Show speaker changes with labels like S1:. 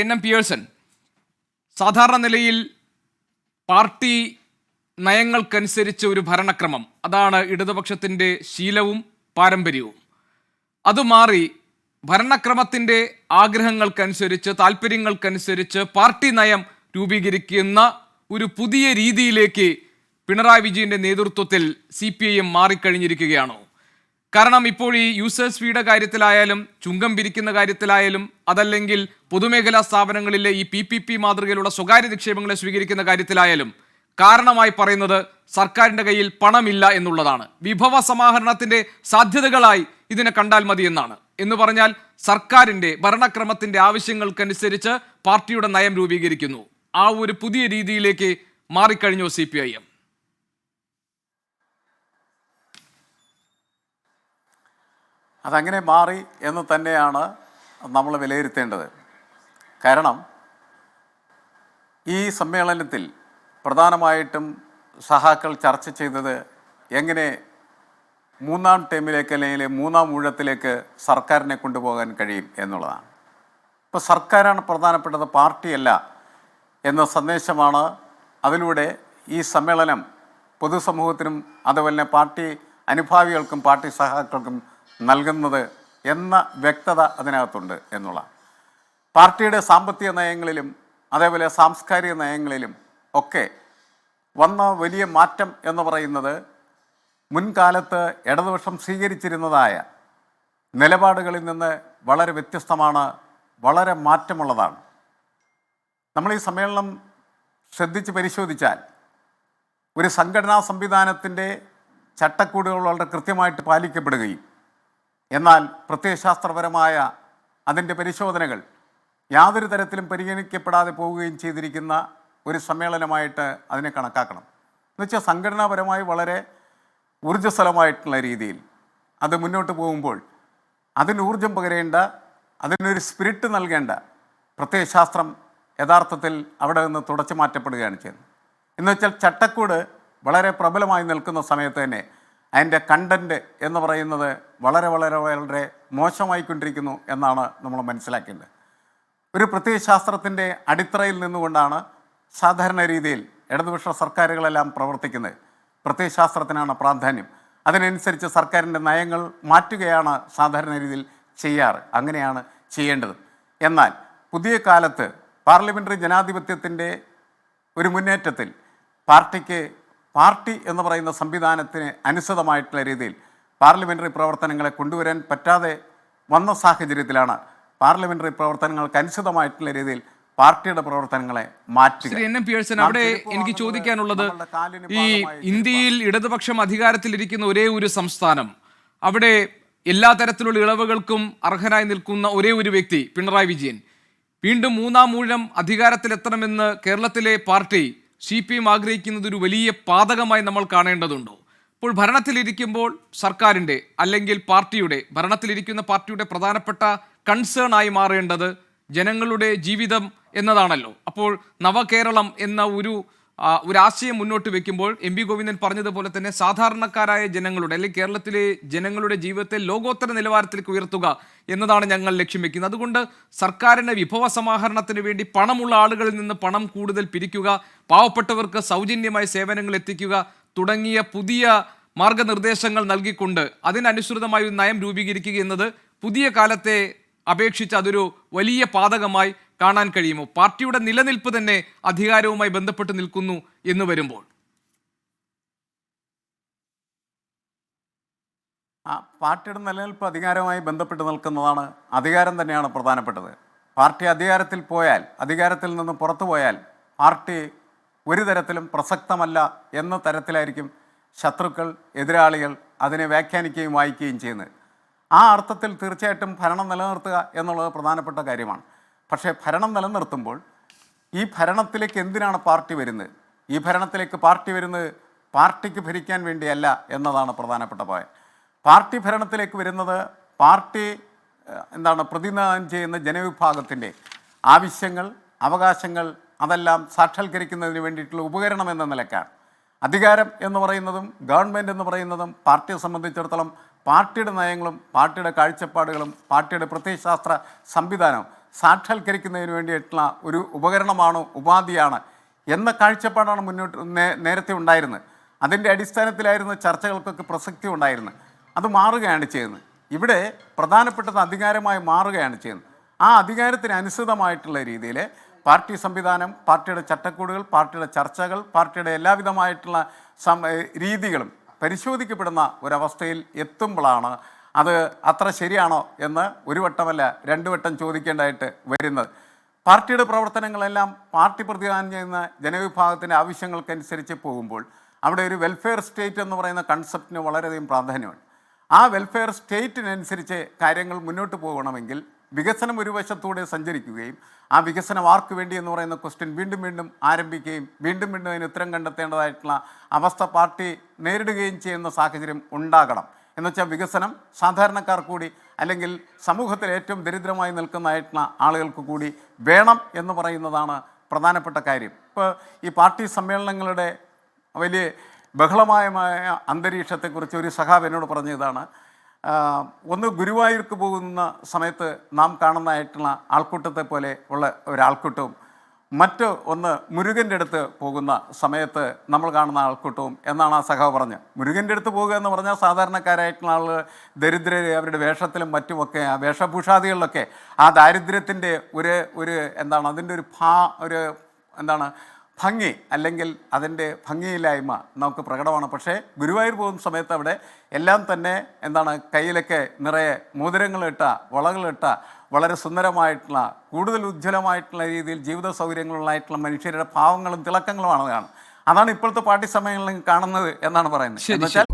S1: N Pearson, സാധാരണ നിലയിൽ party നയങ്ങൾക്കനുസരിച്ച് ഒരു ഭരണക്രമം, അതാണ് ഇടതുപക്ഷത്തിൻ്റെ ശീലവും പാരമ്പര്യവും. അത് മാറി ഭരണക്രമത്തിൻ്റെ ആഗ്രഹങ്ങൾക്കനുസരിച്ച്, താല്പര്യങ്ങൾക്കനുസരിച്ച് പാർട്ടി നയം രൂപീകരിക്കുന്ന ഒരു പുതിയ രീതിയിലേക്ക് പിണറായി വിജയൻ്റെ നേതൃത്വത്തിൽ CPIM മാറിക്കഴിഞ്ഞിരിക്കുകയാണോ? കാരണം ഇപ്പോൾ ഈ യൂസേഴ്സ് ഫീയുടെ കാര്യത്തിലായാലും, ചുങ്കം പിരിക്കുന്ന കാര്യത്തിലായാലും, അതല്ലെങ്കിൽ പൊതുമേഖലാ സ്ഥാപനങ്ങളിലെ ഈ PPP മാതൃകയിലുള്ള സ്വകാര്യ നിക്ഷേപങ്ങളെ സ്വീകരിക്കുന്ന കാര്യത്തിലായാലും കാരണമായി പറയുന്നത് സർക്കാരിൻ്റെ കയ്യിൽ പണമില്ല എന്നുള്ളതാണ്. വിഭവ സമാഹരണത്തിൻ്റെ സാധ്യതകളായി ഇതിനെ കണ്ടാൽ മതി എന്നാണ്. എന്ന് പറഞ്ഞാൽ സർക്കാരിൻ്റെ ഭരണക്രമത്തിൻ്റെ ആവശ്യങ്ങൾക്കനുസരിച്ച് പാർട്ടിയുടെ നയം രൂപീകരിക്കുന്നു. ആ ഒരു പുതിയ രീതിയിലേക്ക് മാറിക്കഴിഞ്ഞു CPIM.
S2: അതങ്ങനെ മാറി എന്ന് തന്നെയാണ് നമ്മൾ വിലയിരുത്തേണ്ടത്. കാരണം ഈ സമ്മേളനത്തിൽ പ്രധാനമായിട്ടും സഹാക്കൾ ചർച്ച ചെയ്തത് എങ്ങനെ മൂന്നാം ടേമിലേക്ക് അല്ലെങ്കിൽ മൂന്നാം ഊഴത്തിലേക്ക് സർക്കാരിനെ കൊണ്ടുപോകാൻ കഴിയും എന്നുള്ളതാണ്. ഇപ്പോൾ സർക്കാരാണ് പ്രധാനപ്പെട്ടത്, പാർട്ടിയല്ല എന്ന സന്ദേശമാണ് അതിലൂടെ ഈ സമ്മേളനം പൊതുസമൂഹത്തിനും അതുപോലെ തന്നെ പാർട്ടി അനുഭാവികൾക്കും പാർട്ടി സഹാക്കൾക്കും നൽകുന്നത് എന്ന വ്യക്തത അതിനകത്തുണ്ട് എന്നുള്ളതാണ്. പാർട്ടിയുടെ സാമ്പത്തിക നയങ്ങളിലും അതേപോലെ സാംസ്കാരിക നയങ്ങളിലും ഒക്കെ വന്ന വലിയ മാറ്റം എന്ന് പറയുന്നത് മുൻകാലത്ത് ഇടതുപക്ഷം സ്വീകരിച്ചിരുന്നതായ നിലപാടുകളിൽ നിന്ന് വളരെ വ്യത്യസ്തമാണ്, വളരെ മാറ്റമുള്ളതാണ്. നമ്മൾ ഈ സമ്മേളനം ശ്രദ്ധിച്ച് പരിശോധിച്ചാൽ ഒരു സംഘടനാ സംവിധാനത്തിൻ്റെ ചട്ടക്കൂടുകൾ വളരെ കൃത്യമായിട്ട് പാലിക്കപ്പെടുകയും എന്നാൽ പ്രത്യയശാസ്ത്രപരമായ അതിൻ്റെ പരിശോധനകൾ യാതൊരു തരത്തിലും പരിഗണിക്കപ്പെടാതെ പോവുകയും ചെയ്തിരിക്കുന്ന ഒരു സമ്മേളനമായിട്ട് അതിനെ കണക്കാക്കണം. എന്നുവെച്ചാൽ സംഘടനാപരമായി വളരെ ഊർജ്ജസ്വലമായിട്ടുള്ള രീതിയിൽ അത് മുന്നോട്ട് പോകുമ്പോൾ അതിന് ഊർജം പകരേണ്ട, അതിനൊരു സ്പിരിറ്റ് നൽകേണ്ട പ്രത്യയശാസ്ത്രം യഥാർത്ഥത്തിൽ അവിടെ നിന്ന് തുടച്ചു മാറ്റപ്പെടുകയാണ് ചെയ്യുന്നത്. എന്നുവെച്ചാൽ ചട്ടക്കൂട് വളരെ പ്രബലമായി നിൽക്കുന്ന സമയത്ത് തന്നെ അതിൻ്റെ കണ്ടൻറ്റ് എന്ന് പറയുന്നത് വളരെ വളരെ വളരെ മോശമായിക്കൊണ്ടിരിക്കുന്നു എന്നാണ് നമ്മൾ മനസ്സിലാക്കേണ്ടത്. ഒരു പ്രത്യയശാസ്ത്രത്തിൻ്റെ അടിത്തറയിൽ നിന്നുകൊണ്ടാണ് സാധാരണ രീതിയിൽ ഇടതുപക്ഷ സർക്കാരുകളെല്ലാം പ്രവർത്തിക്കുന്നത്. പ്രത്യയശാസ്ത്രത്തിനാണ് പ്രാധാന്യം. അതിനനുസരിച്ച് സർക്കാരിൻ്റെ നയങ്ങൾ മാറ്റുകയാണ് സാധാരണ രീതിയിൽ ചെയ്യാറ്. അങ്ങനെയാണ് ചെയ്യേണ്ടത്. എന്നാൽ പുതിയ കാലത്ത് പാർലമെൻ്ററി ജനാധിപത്യത്തിൻ്റെ ഒരു മുന്നേറ്റത്തിൽ പാർട്ടി എന്ന് പറയുന്ന സംവിധാനത്തിന് അനുസൃതമായിട്ടുള്ള രീതിയിൽ പാർലമെൻ്ററി പ്രവർത്തനങ്ങളെ കൊണ്ടുവരാൻ പറ്റാതെ വന്ന സാഹചര്യത്തിലാണ് പാർലമെൻ്ററി പ്രവർത്തനങ്ങൾക്ക് അനുസൃതമായിട്ടുള്ള രീതിയിൽ പാർട്ടിയുടെ പ്രവർത്തനങ്ങളെ മാറ്റുക.
S1: എൻ പിയേഴ്സൺ, അവിടെ എനിക്ക് ചോദിക്കാനുള്ളത്, ഈ ഇന്ത്യയിൽ ഇടതുപക്ഷം അധികാരത്തിലിരിക്കുന്ന ഒരേ ഒരു സംസ്ഥാനം, അവിടെ എല്ലാ തരത്തിലുള്ള ഇളവുകൾക്കും അർഹനായി നിൽക്കുന്ന ഒരേ ഒരു വ്യക്തി പിണറായി വിജയൻ, വീണ്ടും മൂന്നാം ഊഴം അധികാരത്തിലെത്തണമെന്ന് കേരളത്തിലെ പാർട്ടി CPIM ആഗ്രഹിക്കുന്നത് ഒരു വലിയ പാതകമായി നമ്മൾ കാണേണ്ടതുണ്ടോ? ഇപ്പോൾ ഭരണത്തിലിരിക്കുമ്പോൾ സർക്കാരിൻ്റെ അല്ലെങ്കിൽ ഭരണത്തിലിരിക്കുന്ന പാർട്ടിയുടെ പ്രധാനപ്പെട്ട കൺസേൺ ആയി മാറേണ്ടത് ജനങ്ങളുടെ ജീവിതം എന്നതാണല്ലോ. അപ്പോൾ നവകേരളം എന്ന ഒരു ആശയം മുന്നോട്ട് വെക്കുമ്പോൾ MP ഗോവിന്ദൻ പറഞ്ഞതുപോലെ തന്നെ സാധാരണക്കാരായ ജനങ്ങളുടെ അല്ലെങ്കിൽ കേരളത്തിലെ ജനങ്ങളുടെ ജീവിതത്തെ ലോകോത്തര നിലവാരത്തിലേക്ക് ഉയർത്തുക എന്നതാണ് ഞങ്ങൾ ലക്ഷ്യം വെക്കുന്നത്. അതുകൊണ്ട് സർക്കാരിൻ്റെ വിഭവ സമാഹരണത്തിന് വേണ്ടി പണമുള്ള ആളുകളിൽ നിന്ന് പണം കൂടുതൽ പിരിക്കുക, പാവപ്പെട്ടവർക്ക് സൗജന്യമായി സേവനങ്ങൾ എത്തിക്കുക തുടങ്ങിയ പുതിയ മാർഗനിർദ്ദേശങ്ങൾ നൽകിക്കൊണ്ട് അതിനനുസൃതമായി ഒരു നയം രൂപീകരിക്കുക എന്നത് പുതിയ കാലത്തെ അപേക്ഷിച്ച് അതൊരു വലിയ പാതകമായി കാണാൻ കഴിയുമോ? പാർട്ടിയുടെ നിലനിൽപ്പ് തന്നെ അധികാരവുമായി ബന്ധപ്പെട്ട് നിൽക്കുന്നു എന്ന് വരുമ്പോൾ
S2: പാർട്ടിയുടെ നിലനിൽപ്പ് അധികാരവുമായി ബന്ധപ്പെട്ട് നിൽക്കുന്നതാണ്. അധികാരം തന്നെയാണ് പ്രധാനപ്പെട്ടത്. പാർട്ടി അധികാരത്തിൽ പോയാൽ, അധികാരത്തിൽ നിന്ന് പുറത്തു പോയാൽ പാർട്ടി ഒരു തരത്തിലും പ്രസക്തമല്ല എന്ന തരത്തിലായിരിക്കും ശത്രുക്കൾ, എതിരാളികൾ അതിനെ വ്യാഖ്യാനിക്കുകയും വായിക്കുകയും ചെയ്യുന്നത്. ആ അർത്ഥത്തിൽ തീർച്ചയായിട്ടും ഭരണം നിലനിർത്തുക എന്നുള്ളത് പ്രധാനപ്പെട്ട കാര്യമാണ്. പക്ഷേ ഭരണം നിലനിർത്തുമ്പോൾ ഈ ഭരണത്തിലേക്ക് എന്തിനാണ് പാർട്ടി വരുന്നത്? ഈ ഭരണത്തിലേക്ക് പാർട്ടി വരുന്നത് പാർട്ടിക്ക് ഭരിക്കാൻ വേണ്ടിയല്ല എന്നതാണ് പ്രധാനപ്പെട്ട പോയിന്റ്. പാർട്ടി ഭരണത്തിലേക്ക് വരുന്നത് പാർട്ടി പ്രതിനിധാനം ചെയ്യുന്ന ജനവിഭാഗത്തിൻ്റെ ആവശ്യങ്ങൾ, അവകാശങ്ങൾ അതെല്ലാം സാക്ഷാത്കരിക്കുന്നതിന് വേണ്ടിയിട്ടുള്ള ഉപകരണം എന്ന നിലക്കാണ്. അധികാരം എന്ന് പറയുന്നതും ഗവൺമെൻറ് എന്ന് പറയുന്നതും പാർട്ടിയെ സംബന്ധിച്ചിടത്തോളം പാർട്ടിയുടെ നയങ്ങളും പാർട്ടിയുടെ കാഴ്ചപ്പാടുകളും പാർട്ടിയുടെ പ്രത്യയശാസ്ത്ര സംവിധാനവും സാക്ഷാത്കരിക്കുന്നതിന് വേണ്ടിയിട്ടുള്ള ഒരു ഉപകരണമാണോ ഉപാധിയാണ് എന്ന കാഴ്ചപ്പാടാണ് നേരത്തെ ഉണ്ടായിരുന്നത്. അതിൻ്റെ അടിസ്ഥാനത്തിലായിരുന്നു ചർച്ചകൾക്കൊക്കെ പ്രസക്തി ഉണ്ടായിരുന്നത്. അത് മാറുകയാണ് ചെയ്യുന്നത്. ഇവിടെ പ്രധാനപ്പെട്ടത് അധികാരമായി മാറുകയാണ് ചെയ്യുന്നത്. ആ അധികാരത്തിന് അനുസൃതമായിട്ടുള്ള രീതിയിൽ പാർട്ടി സംവിധാനം, പാർട്ടിയുടെ ചട്ടക്കൂടുകൾ, പാർട്ടിയുടെ ചർച്ചകൾ, പാർട്ടിയുടെ എല്ലാവിധമായിട്ടുള്ള രീതികളും പരിശോധിക്കപ്പെടുന്ന ഒരവസ്ഥയിൽ എത്തുമ്പോഴാണ് അത് അത്ര ശരിയാണോ എന്ന് ഒരു വട്ടമല്ല 2 വട്ടം ചോദിക്കേണ്ടതായിട്ട് വരുന്നത്. പാർട്ടിയുടെ പ്രവർത്തനങ്ങളെല്ലാം പാർട്ടി പ്രതിദാനം ചെയ്യുന്ന ജനവിഭാഗത്തിൻ്റെ ആവശ്യങ്ങൾക്കനുസരിച്ച് പോകുമ്പോൾ അവിടെ ഒരു വെൽഫെയർ സ്റ്റേറ്റ് എന്ന് പറയുന്ന കൺസെപ്റ്റിന് വളരെയധികം പ്രാധാന്യമുണ്ട്. ആ വെൽഫെയർ സ്റ്റേറ്റിനനുസരിച്ച് കാര്യങ്ങൾ മുന്നോട്ട് പോകണമെങ്കിൽ വികസനം ഒരു വശത്തൂടെ സഞ്ചരിക്കുകയും ആ വികസനം ആർക്ക് വേണ്ടി എന്ന് പറയുന്ന ക്വസ്റ്റ്യൻ വീണ്ടും വീണ്ടും ആരംഭിക്കുകയും വീണ്ടും വീണ്ടും അതിന് ഉത്തരം കണ്ടെത്തേണ്ടതായിട്ടുള്ള അവസ്ഥ പാർട്ടി നേരിടുകയും ചെയ്യുന്ന സാഹചര്യം ഉണ്ടാകണം. എന്നുവെച്ചാൽ വികസനം സാധാരണക്കാർ കൂടി അല്ലെങ്കിൽ സമൂഹത്തിൽ ഏറ്റവും ദരിദ്രമായി നിൽക്കുന്നതായിട്ടുള്ള ആളുകൾക്ക് കൂടി വേണം എന്ന് പറയുന്നതാണ് പ്രധാനപ്പെട്ട കാര്യം. ഇപ്പോൾ ഈ പാർട്ടി സമ്മേളനങ്ങളുടെ വലിയ ബഹളമായ അന്തരീക്ഷത്തെക്കുറിച്ച് ഒരു സഖാവ് എന്നോട് പറഞ്ഞതാണ്, ഒന്ന് ഗുരുവായൂർക്ക് പോകുന്ന സമയത്ത് നാം കാണുന്നതായിട്ടുള്ള ആൾക്കൂട്ടത്തെ പോലെ ഉള്ള ഒരാൾക്കൂട്ടവും മറ്റ് ഒന്ന് മുരുകൻ്റെ അടുത്ത് പോകുന്ന സമയത്ത് നമ്മൾ കാണുന്ന ആൾക്കൂട്ടവും എന്നാണ് ആ സഖാവ് പറഞ്ഞത്. മുരുകൻ്റെ അടുത്ത് പോകുക എന്ന് പറഞ്ഞാൽ സാധാരണക്കാരായിട്ടുള്ള ആളുകൾ ദരിദ്രർ അവരുടെ വേഷത്തിലും മറ്റുമൊക്കെ ആ വേഷഭൂഷാദികളിലൊക്കെ ആ ദാരിദ്ര്യത്തിൻ്റെ ഒരു എന്താണ് അതിൻ്റെ ഒരു ഭംഗി അല്ലെങ്കിൽ അതിൻ്റെ ഭംഗിയില്ലായ്മ നമുക്ക് പ്രകടമാണ്. പക്ഷേ ഗുരുവായൂർ പോകുന്ന സമയത്ത് അവിടെ എല്ലാം തന്നെ കയ്യിലൊക്കെ നിറയെ മോതിരങ്ങളിട്ട വളകളിട്ട വളരെ സുന്ദരമായിട്ടുള്ള കൂടുതൽ ഉജ്ജ്വലമായിട്ടുള്ള രീതിയിൽ ജീവിത സൗകര്യങ്ങളുള്ളതായിട്ടുള്ള മനുഷ്യരുടെ ഭാവങ്ങളും തിളക്കങ്ങളുമാണ് കാണുന്നത്. അതാണ് ഇപ്പോഴത്തെ പാർട്ടി സമ്മേളനങ്ങളിൽ കാണുന്നത് എന്നാണ് പറയുന്നത്.